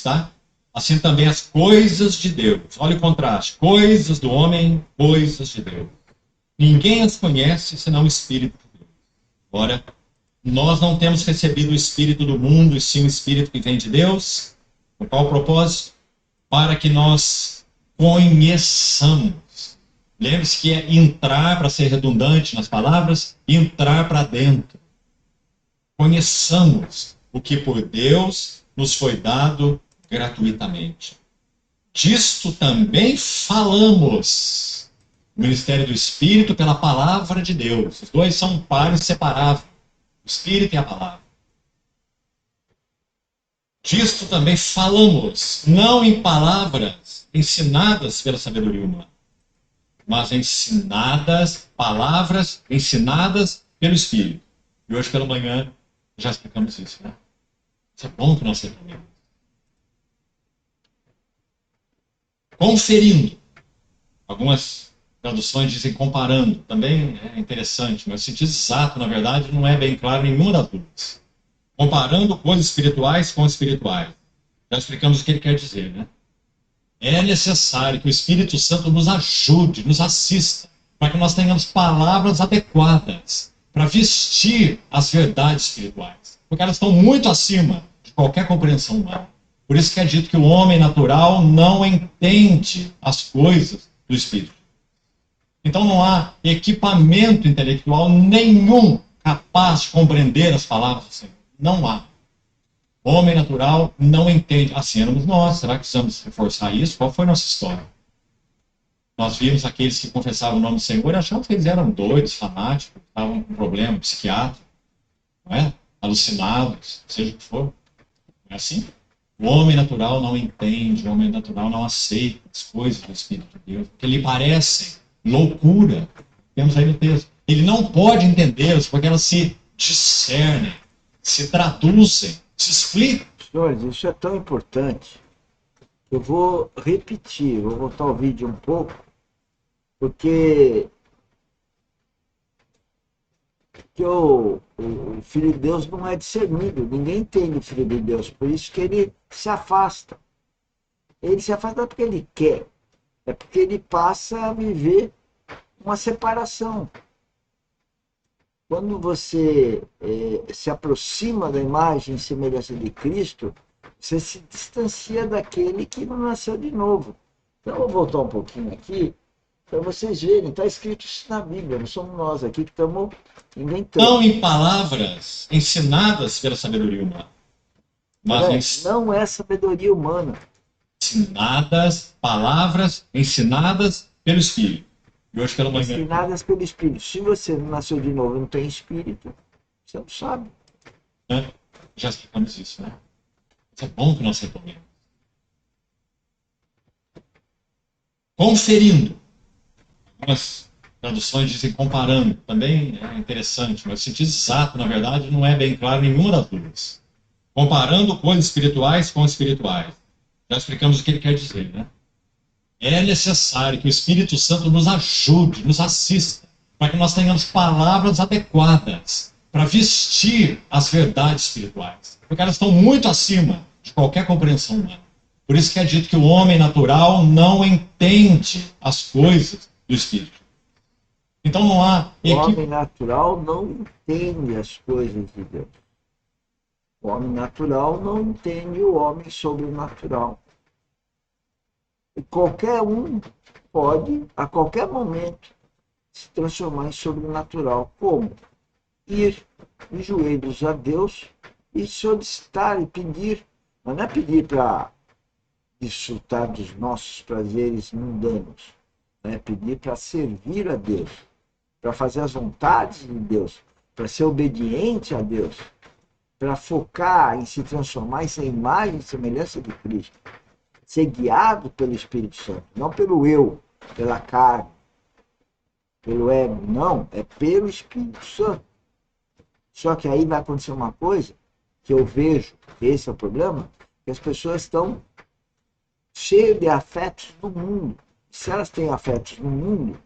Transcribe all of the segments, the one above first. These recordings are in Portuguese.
tá? Assim também as coisas de Deus. Olha o contraste. Coisas do homem, coisas de Deus. Ninguém as conhece senão o Espírito de Deus. Ora, nós não temos recebido o Espírito do mundo, e sim o Espírito que vem de Deus. Com qual propósito? Para que nós conheçamos. Lembre-se que é entrar, para ser redundante nas palavras, entrar para dentro. Conheçamos o que por Deus nos foi dado gratuitamente. Disto também falamos. O ministério do Espírito pela palavra de Deus. Os dois são pares separáveis. O Espírito e a palavra. Disto também falamos, não em palavras ensinadas pela sabedoria humana, mas palavras ensinadas pelo Espírito. E hoje pela manhã já explicamos isso, né? Isso é bom que nós entendemos. Conferindo. Algumas traduções dizem comparando. Também é interessante, mas o sentido exato, na verdade, não é bem claro em nenhuma das duas. Comparando coisas espirituais com espirituais. Já explicamos o que ele quer dizer, né? É necessário que o Espírito Santo nos ajude, nos assista, para que nós tenhamos palavras adequadas para vestir as verdades espirituais. Porque elas estão muito acima de qualquer compreensão humana. Por isso que é dito que o homem natural não entende as coisas do Espírito. Então não há equipamento intelectual nenhum capaz de compreender as palavras do Senhor. Não há. O homem natural não entende. Assim éramos nós. Será que precisamos reforçar isso? Qual foi a nossa história? Nós vimos aqueles que confessavam o nome do Senhor e achavam que eles eram doidos, fanáticos, estavam com problema, psiquiátrico, não é? Alucinados, seja o que for. Não é assim? O homem natural não entende, o homem natural não aceita as coisas do Espírito de Deus, porque lhe parecem loucura. Temos aí no texto. Ele não pode entendê-las porque elas se discernem, se traduzem, se explicam. Senhores, isso é tão importante. Eu vou repetir, vou voltar o vídeo um pouco, porque o Filho de Deus não é discernido, ninguém entende o Filho de Deus, por isso que ele se afasta. Ele se afasta porque ele quer, é porque ele passa a viver uma separação. Quando você se aproxima da imagem e semelhança de Cristo, você se distancia daquele que não nasceu de novo. Então, eu vou voltar um pouquinho aqui, para vocês verem, está escrito isso na Bíblia, não somos nós aqui que estamos inventando. Não em palavras ensinadas pela sabedoria humana, mas não é sabedoria humana. Palavras ensinadas pelo Espírito. E hoje pela manhã. Ensinadas pelo Espírito. Se você não nasceu de novo e não tem Espírito, você não sabe. Já explicamos isso, né? Isso é bom que nós retomemos. Conferindo. Algumas traduções dizem comparando. Também é interessante, mas o sentido exato, na verdade, não é bem claro em nenhuma das duas. Comparando coisas espirituais com espirituais. Já explicamos o que ele quer dizer, né? É necessário que o Espírito Santo nos ajude, nos assista, para que nós tenhamos palavras adequadas para vestir as verdades espirituais. Porque elas estão muito acima de qualquer compreensão humana. Por isso que é dito que o homem natural não entende as coisas do Espírito. Então não há... O homem natural não entende as coisas de Deus. O homem natural não entende o homem sobrenatural. E qualquer um pode, a qualquer momento, se transformar em sobrenatural. Como? Ir de joelhos a Deus e solicitar e pedir. Mas não é pedir para desfrutar dos nossos prazeres mundanos. É pedir para servir a Deus, para fazer as vontades de Deus, para ser obediente a Deus, para focar em se transformar em ser imagem e semelhança de Cristo. Ser guiado pelo Espírito Santo, não pelo eu, pela carne, pelo ego, não, é pelo Espírito Santo. Só que aí vai acontecer uma coisa que eu vejo, esse é o problema, que as pessoas estão cheias de afetos do mundo. Se elas têm afetos no mundo,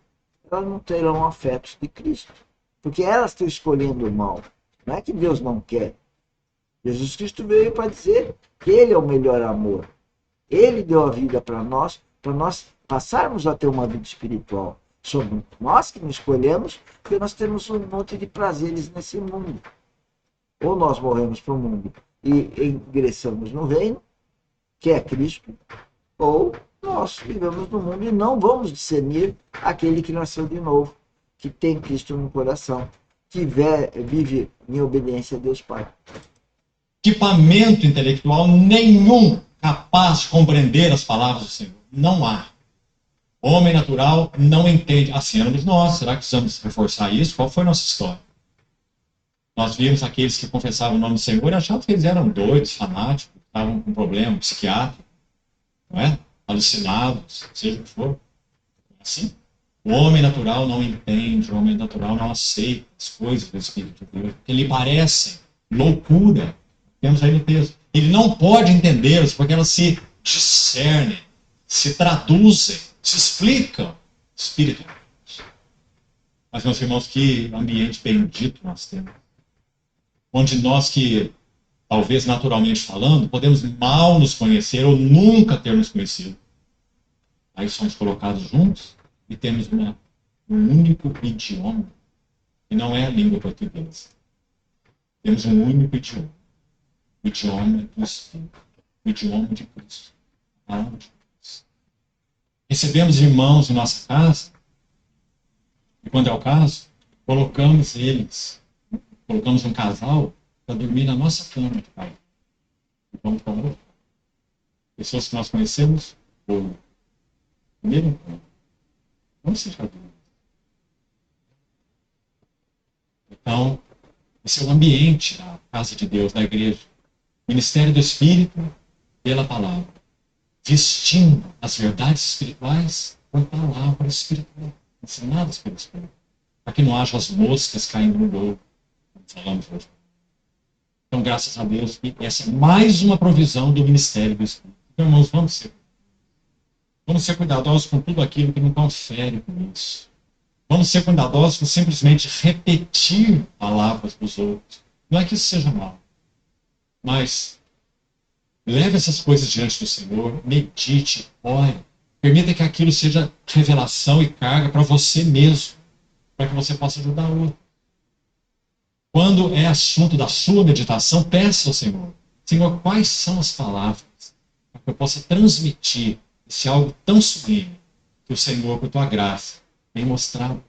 elas não terão afetos de Cristo, porque elas estão escolhendo o mal. Não é que Deus não quer. Jesus Cristo veio para dizer que Ele é o melhor amor. Ele deu a vida para nós passarmos a ter uma vida espiritual. Somos nós que nos escolhemos, porque nós temos um monte de prazeres nesse mundo. Ou nós morremos para o mundo e ingressamos no reino, que é Cristo, ou nós vivemos no mundo e não vamos discernir aquele que nasceu de novo, que tem Cristo no coração, que vive em obediência a Deus Pai. Equipamento intelectual nenhum capaz de compreender as palavras do Senhor. Não há. O homem natural não entende. Assim éramos nós. Será que precisamos reforçar isso? Qual foi a nossa história? Nós vimos aqueles que confessavam o nome do Senhor e achavam que eles eram doidos, fanáticos, estavam com problema psiquiátrico, não é? Alucinados, seja o que for. Assim, o homem natural não entende, o homem natural não aceita as coisas do Espírito de Deus, porque lhe parecem loucura. Temos aí no texto. Ele não pode entendê-las porque elas se discernem, se traduzem, se explicam espiritualmente. Mas, meus irmãos, que ambiente bendito nós temos. Onde nós que, talvez naturalmente falando, podemos mal nos conhecer ou nunca ter nos conhecido. Aí somos colocados juntos e temos um único idioma, que não é a língua portuguesa. Temos um único idioma. O idioma do Espírito. O idioma de Cristo. A palavra de Deus. Recebemos irmãos em nossa casa, e quando é o caso, colocamos um casal para dormir na nossa cama de pai. E vamos para outra. Pessoas que nós conhecemos, ou primeiro encontro. Não seja dúvida. Então, esse é o ambiente da casa de Deus, da igreja. Ministério do Espírito pela palavra. Vestindo as verdades espirituais com palavra espiritual. Ensinadas pelo Espírito. Para que não haja as moscas caindo no lobo. Como falamos hoje. Então, graças a Deus, essa é mais uma provisão do ministério do Espírito. Então, irmãos, vamos ser cuidadosos com tudo aquilo que não confere com isso. Vamos ser cuidadosos com simplesmente repetir palavras dos outros. Não é que isso seja mal. Mas leve essas coisas diante do Senhor, medite, ore. Permita que aquilo seja revelação e carga para você mesmo, para que você possa ajudar o outro. Quando é assunto da sua meditação, peça ao Senhor: Senhor, quais são as palavras para que eu possa transmitir esse algo tão sublime que o Senhor, por tua graça, tem mostrado?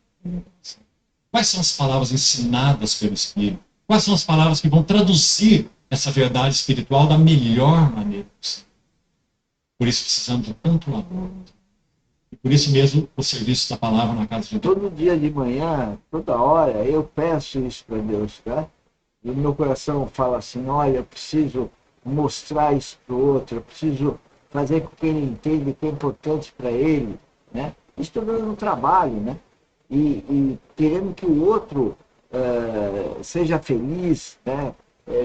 Quais são as palavras ensinadas pelo Espírito? Quais são as palavras que vão traduzir essa verdade espiritual da melhor maneira possível? Por isso precisamos de tanto amor. E por isso mesmo o serviço da palavra na casa de Deus. Todo dia de manhã, toda hora, eu peço isso para Deus, tá? E o meu coração fala assim: olha, eu preciso mostrar isso para o outro, eu preciso fazer com que ele entenda que é importante para ele, né? Estou dando um trabalho, né? E querendo que o outro seja feliz, né?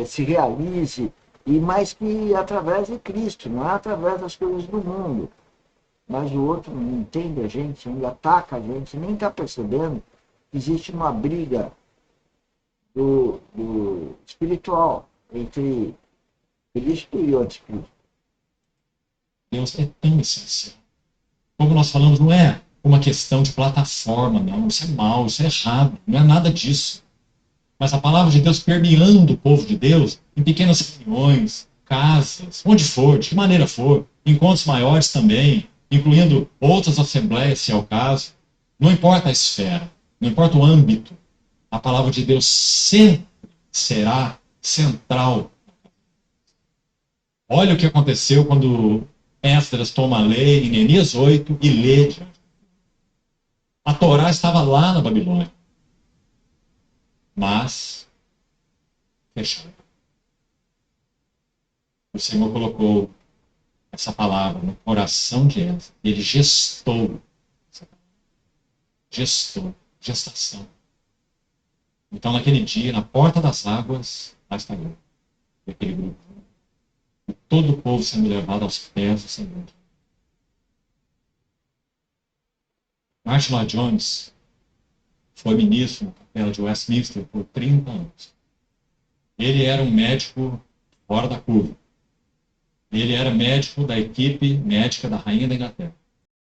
Se realize, e mais que através de Cristo, não é através das coisas do mundo. Mas o outro não entende a gente, ainda ataca a gente, nem está percebendo que existe uma briga do espiritual entre Cristo e o anticristo. Deus é tão essencial. Como nós falamos, não é uma questão de plataforma, não. Isso é mal, isso é errado, não é nada disso. Mas a palavra de Deus permeando o povo de Deus em pequenas reuniões, casas, onde for, de que maneira for, encontros maiores também, incluindo outras assembleias, se é o caso. Não importa a esfera, não importa o âmbito, a palavra de Deus sempre será central. Olha o que aconteceu quando Esdras toma a lei em Neemias 8 e lê. A Torá estava lá na Babilônia, mas fechada. O Senhor colocou essa palavra no coração de Esdras. Ele gestou. Gestação. Então, naquele dia, na porta das águas, lá está eu, aquele grupo. E todo o povo sendo levado aos pés do Senhor. Martin Lloyd Jones foi ministro na capela de Westminster por 30 anos. Ele era um médico fora da curva. Ele era médico da equipe médica da Rainha da Inglaterra.